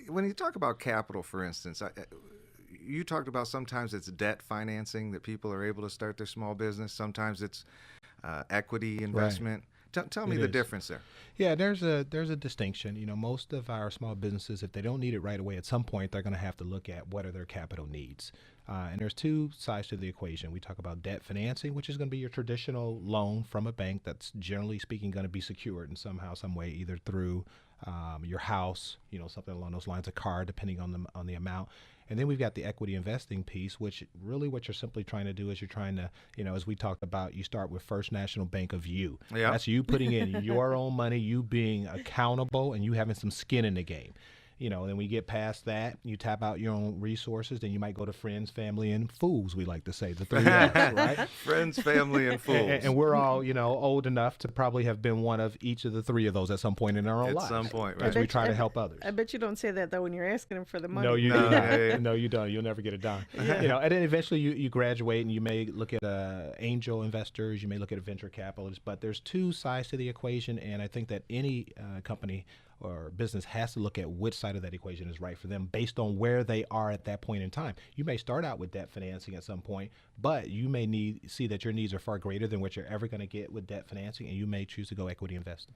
When you talk about capital, for instance, you talked about sometimes it's debt financing that people are able to start their small business. Sometimes it's equity Right. investment. Tell me It the is. difference there. Yeah, there's a distinction. Most of our small businesses, if they don't need it right away, at some point they're going to have to look at what are their capital needs. And there's two sides to the equation. We talk about debt financing, which is going to be your traditional loan from a bank that's generally speaking going to be secured in somehow, some way, either through your house, something along those lines, a car, depending on the amount. And then we've got the equity investing piece, which really what you're simply trying to do is you're trying to, as we talked about, you start with First National Bank of you. Yep. That's you putting in your own money, you being accountable, and you having some skin in the game. Then we get past that, you tap out your own resources, then you might go to friends, family, and fools, we like to say, the three F's, right? Friends, family, and And fools. we're all, old enough to probably have been one of each of the three of those at some point in our own At some lives point, I right? as we bet you, try to help others. I bet you don't say that though when you're asking them for the No, money. you No, do yeah, not. yeah. No, you don't. You'll never get a dime. Yeah. And then eventually you graduate and you may look at angel investors, you may look at venture capitalists, but there's two sides to the equation, and I think that any company or business has to look at which side of that equation is right for them based on where they are at that point in time. You may start out with debt financing at some point, but you may see that your needs are far greater than what you're ever going to get with debt financing, and you may choose to go equity investing.